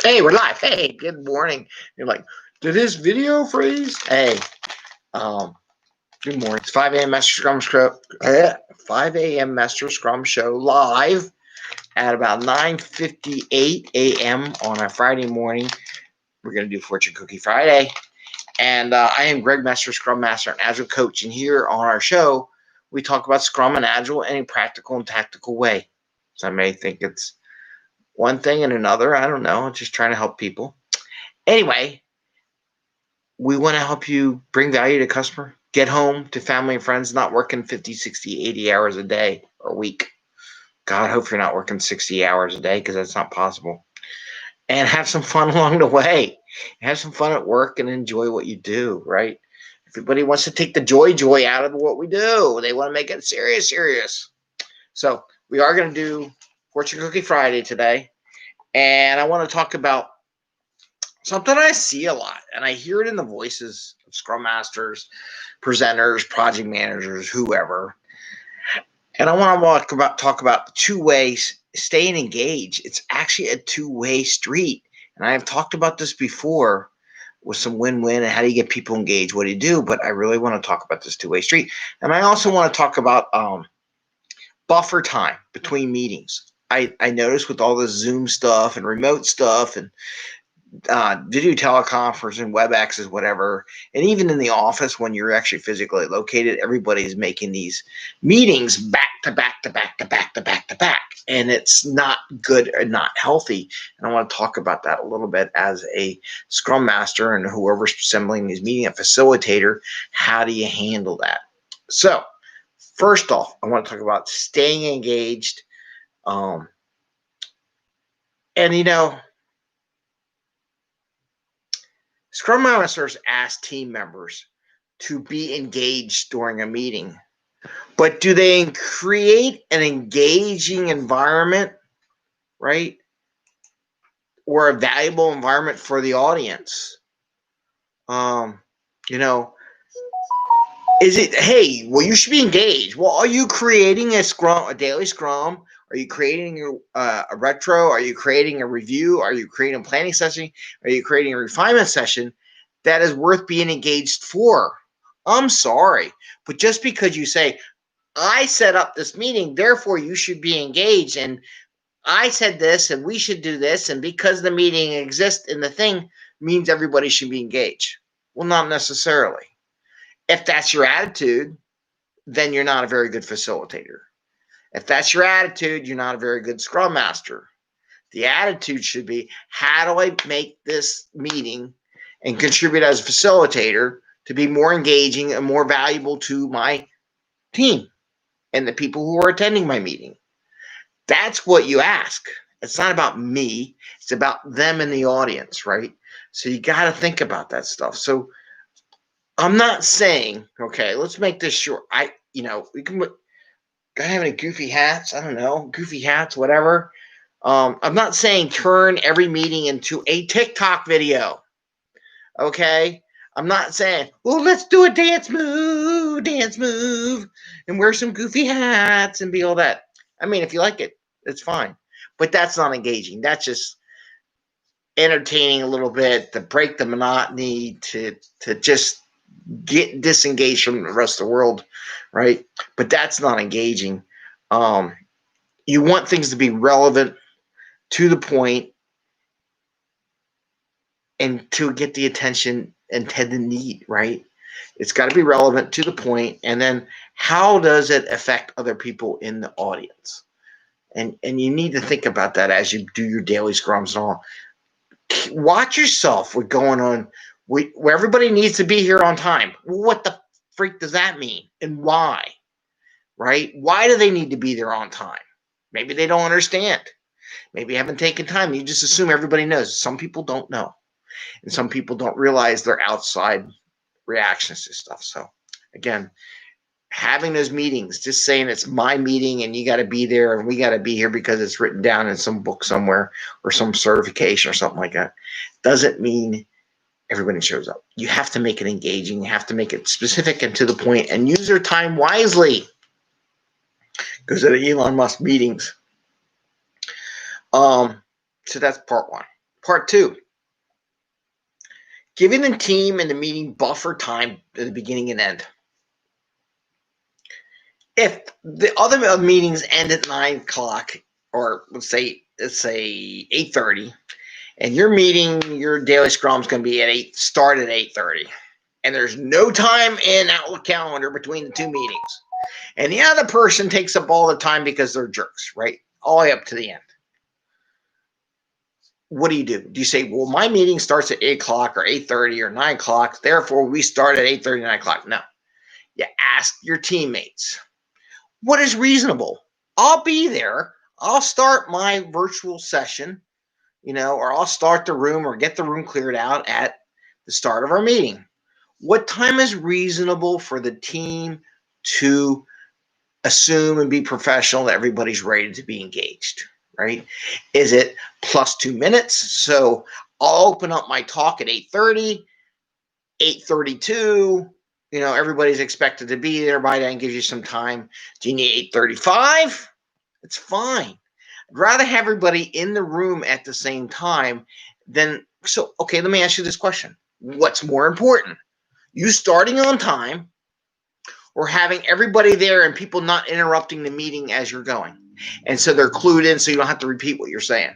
Hey, we're live. Hey, good morning. You're like, did his video freeze? Hey, um, good morning. It's 5 a.m. Mester Scrum Show live at about 9:58 a.m. on a Friday morning. We're gonna do Fortune Cookie Friday, and I am Greg Mester, Scrum Master and Agile Coach. And here on our show, we talk about Scrum and Agile in a practical and tactical way. Some may think it's one thing and another. I don't know. I'm just trying to help people. Anyway, we want to help you bring value to customer, get home to family and friends, not working 50, 60, 80 hours a day or a week. God, I hope you're not working 60 hours a day because that's not possible. And have some fun along the way. Have some fun at work and enjoy what you do, right? Everybody wants to take the joy out of what we do. They want to make it serious. So we are going to do Fortune Cookie Friday today. And I want to talk about something I see a lot, and I hear it in the voices of Scrum Masters, presenters, project managers, whoever. And I want to talk about the two ways staying engaged. It's actually a two-way street. And I have talked about this before with some win-win and how do you get people engaged, what do you do? But I really want to talk about this two-way street. And I also want to talk about buffer time between meetings. I noticed with all this Zoom stuff and remote stuff and video teleconference and WebEx is whatever, and even in the office when you're actually physically located, everybody's making these meetings back to back to back to back to back to back, and it's not good and not healthy. And I want to talk about that a little bit as a Scrum Master and whoever's assembling these meetings, a facilitator. How do you handle that? So, first off, I want to talk about staying engaged, and Scrum Masters ask team members to be engaged during a meeting, but do they create an engaging environment, right? Or a valuable environment for the audience? You know, is it, hey, well, you should be engaged. Well, are you creating a daily scrum? Are you creating a retro? Are you creating a review? Are you creating a planning session? Are you creating a refinement session that is worth being engaged for? I'm sorry, but just because you say, I set up this meeting, therefore you should be engaged, and I said this, and we should do this, and because the meeting exists in the thing means everybody should be engaged. Well, not necessarily. If that's your attitude, then you're not a very good facilitator. If that's your attitude, you're not a very good Scrum Master. The attitude should be, how do I make this meeting and contribute as a facilitator to be more engaging and more valuable to my team and the people who are attending my meeting? That's what you ask. It's not about me. It's about them in the audience, right? So you got to think about that stuff. So I'm not saying, okay, let's make this short. We can have any goofy hats. I don't know, goofy hats, whatever. I'm not saying turn every meeting into a TikTok video. Okay. I'm not saying, well, let's do a dance move, and wear some goofy hats and be all that. I mean, if you like it, it's fine. But that's not engaging. That's just entertaining a little bit to break the monotony, to just get disengaged from the rest of the world, right? But that's not engaging. You want things to be relevant, to the point, and to get the attention and tend to need, right? It's got to be relevant, to the point, and then how does it affect other people in the audience? And you need to think about that as you do your daily scrums and all. Watch yourself with going on where everybody needs to be here on time. What the freak does that mean, and why? Right? Why do they need to be there on time? Maybe they don't understand. Maybe you haven't taken time. You just assume everybody knows. Some people don't know. And some people don't realize their outside reactions to stuff. So, again, having those meetings, just saying it's my meeting and you got to be there and we got to be here because it's written down in some book somewhere or some certification or something like that, doesn't mean everybody shows up. You have to make it engaging. You have to make it specific and to the point, and use your time wisely. Goes to the Elon Musk meetings. So that's part one. Part 2, giving the team and the meeting buffer time at the beginning and end. If the other meetings end at 9 o'clock, or let's say 8:30, and your daily scrum is going to be at start at 8:30, and there's no time in Outlook calendar between the two meetings, and the other person takes up all the time because they're jerks, right? All the way up to the end. What do? Do you say, well, my meeting starts at 8 o'clock or 8:30 or 9 o'clock, therefore we start at 8:30, 9 o'clock? No. You ask your teammates, what is reasonable? I'll be there. I'll start my virtual session, or I'll start the room or get the room cleared out at the start of our meeting. What time is reasonable for the team to assume and be professional that everybody's ready to be engaged, right? Is it plus 2 minutes? So I'll open up my talk at 8:30, 8:32, everybody's expected to be there by then, gives you some time. Do you need 8:35? It's fine. I'd rather have everybody in the room at the same time than, okay, let me ask you this question. What's more important? You starting on time or having everybody there and people not interrupting the meeting as you're going? And so they're clued in so you don't have to repeat what you're saying.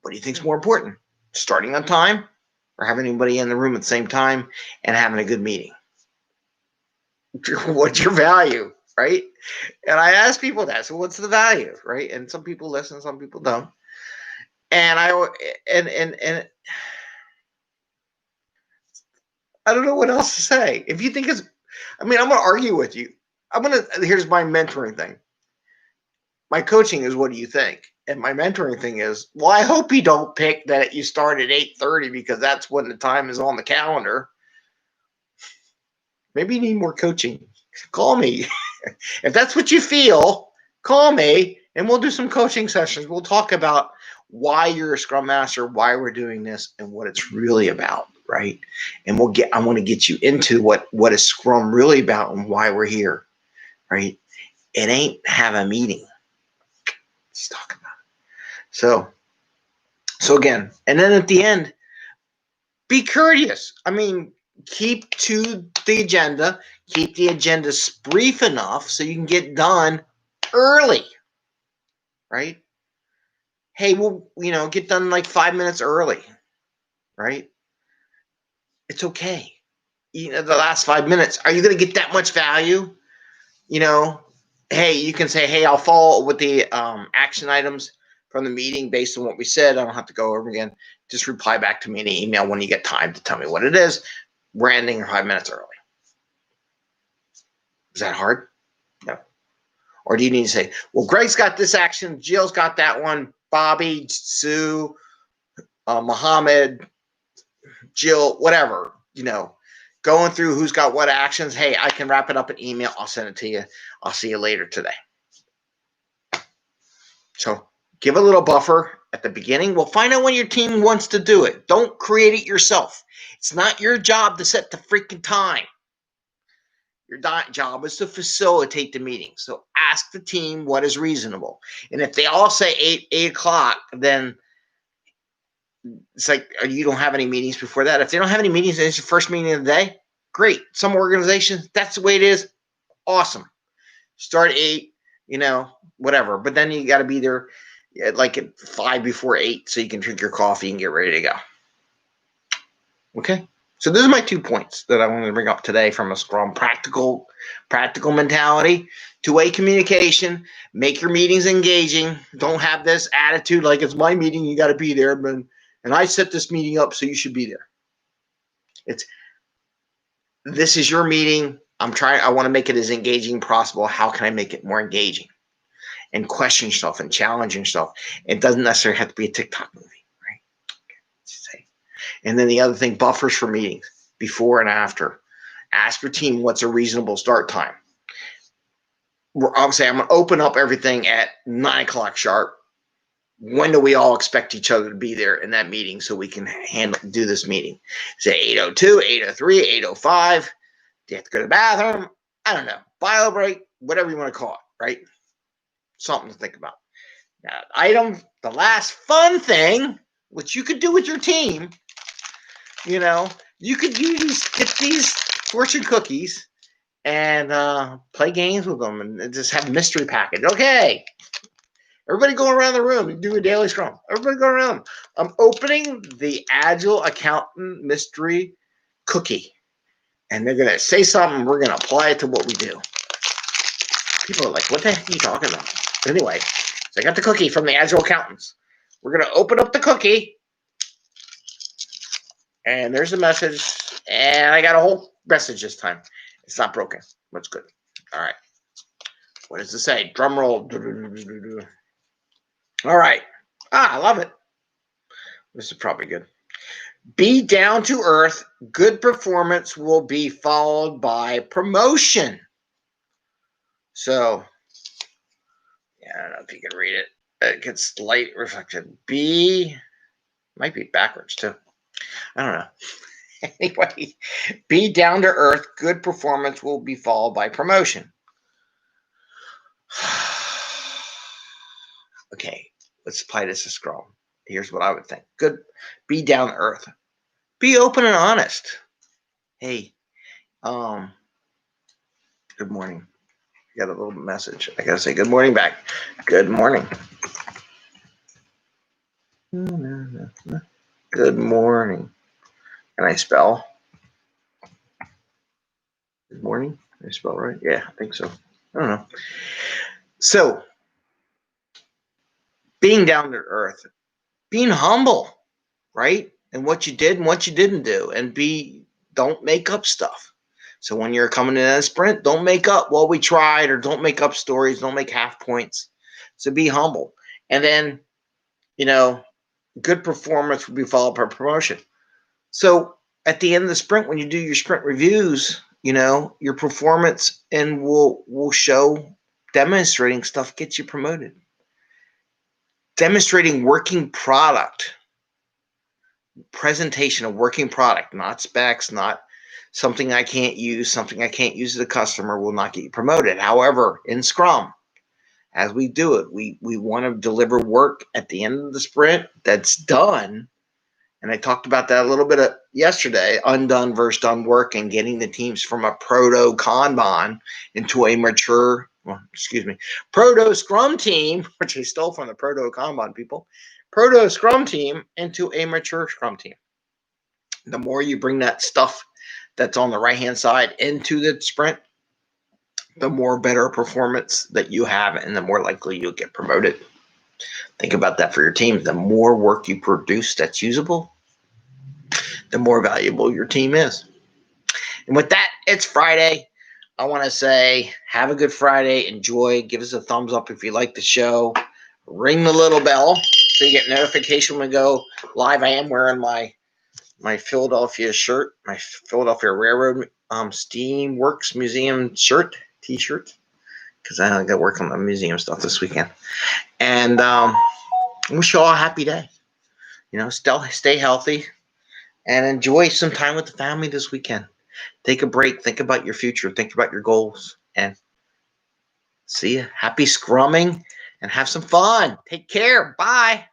What do you think is more important? Starting on time or having anybody in the room at the same time and having a good meeting? What's your value, right? And I ask people that. So what's the value, right? And some people listen, some people don't. And I don't know what else to say. If you think I'm going to argue with you. Here's my mentoring thing. My coaching is, what do you think? And my mentoring thing is, well, I hope you don't pick that you start at 8:30 because that's when the time is on the calendar. Maybe you need more coaching. Call me. If that's what you feel, call me and we'll do some coaching sessions. We'll talk about why you're a Scrum Master, why we're doing this, and what it's really about, right? And I want to get you into what is Scrum really about and why we're here, right? It ain't have a meeting. Let's talk about it. So again, and then at the end, be courteous. Keep to the agenda. Keep the agenda brief enough so you can get done early, right? Hey, we'll, get done like 5 minutes early, right? It's okay. The last 5 minutes, are you going to get that much value? Hey, you can say, hey, I'll follow with the action items from the meeting based on what we said. I don't have to go over again. Just reply back to me in an email when you get time to tell me what it is. We're ending 5 minutes early. Is that hard? No. Or do you need to say, well, Greg's got this action, Jill's got that one, Bobby, Sue, Mohammed, Jill, whatever, going through who's got what actions. Hey, I can wrap it up in email. I'll send it to you. I'll see you later today. So give a little buffer at the beginning. We'll find out when your team wants to do it. Don't create it yourself. It's not your job to set the freaking time. Your job is to facilitate the meeting. So ask the team what is reasonable. And if they all say 8 o'clock, then it's like, you don't have any meetings before that. If they don't have any meetings and it's your first meeting of the day, great. Some organizations, that's the way it is. Awesome. Start at 8, whatever. But then you got to be there like at 5 before 8 so you can drink your coffee and get ready to go. Okay. So those are my 2 points that I wanted to bring up today from a Scrum practical mentality. Two-way communication. Make your meetings engaging. Don't have this attitude like it's my meeting, you got to be there. And I set this meeting up, so you should be there. This is your meeting. I want to make it as engaging as possible. How can I make it more engaging? And question yourself and challenge yourself. It doesn't necessarily have to be a TikTok movie, right? Okay. And then the other thing, buffers for meetings, before and after. Ask your team what's a reasonable start time. I'll say I'm going to open up everything at 9 o'clock sharp. When do we all expect each other to be there in that meeting so we can do this meeting? Say 8:02, 8:03, 8:05. Do you have to go to the bathroom? I don't know. Bio break, whatever you want to call it, right? Something to think about. Now, item, the last fun thing, which you could do with your team, you could get these fortune cookies and play games with them and just have a mystery package. Okay. Everybody going around the room. You do a daily scrum. Everybody go around. I'm opening the Agile Accountant Mystery Cookie. And they're going to say something. We're going to apply it to what we do. People are like, what the heck are you talking about? Anyway, so I got the cookie from the Agile Accountants. We're going to open up the cookie. And there's a message. And I got a whole message this time. It's not broken. That's good. All right. What does it say? Drum roll. All right. I love it. This is probably good. Be down to earth. Good performance will be followed by promotion. So, yeah, I don't know if you can read it. It gets light reflection. Might be backwards too. I don't know. Anyway, be down to earth. Good performance will be followed by promotion. Okay, let's apply this to Scrum. Here's what I would think. Good. Be down to earth. Be open and honest. Hey, good morning. I got a little message. I gotta say good morning back. Good morning. Good morning. Can I spell? Good morning. Can I spell right? Yeah, I think so. I don't know. So, being down to earth, being humble, right? And what you did and what you didn't do, and don't make up stuff. So when you're coming in a sprint, don't make up, well, we tried, or don't make up stories, don't make half points. So be humble. And then, good performance will be followed by promotion. So at the end of the sprint, when you do your sprint reviews, your performance and will show demonstrating stuff gets you promoted. Demonstrating working product, presentation of working product, not specs, not something I can't use, something I can't use as a customer will not get you promoted. However, in Scrum, as we do it, we want to deliver work at the end of the sprint that's done. And I talked about that a little bit yesterday, undone versus done work, and getting the teams from a proto Kanban into a mature, proto Scrum team, which I stole from the proto Kanban people, proto Scrum team into a mature Scrum team. The more you bring that stuff that's on the right-hand side into the sprint, the more better performance that you have, and the more likely you'll get promoted. Think about that for your team. The more work you produce that's usable, the more valuable your team is. And with that, it's Friday. I want to say have a good Friday. Enjoy. Give us a thumbs up if you like the show. Ring the little bell so you get notification when we go live. I am wearing my Philadelphia shirt, my Philadelphia Railroad Steamworks Museum shirt, T-shirt, because I got to work on the museum stuff this weekend. And wish you all a happy day. Stay healthy and enjoy some time with the family this weekend. Take a break. Think about your future. Think about your goals. And see you. Happy scrumming and have some fun. Take care. Bye.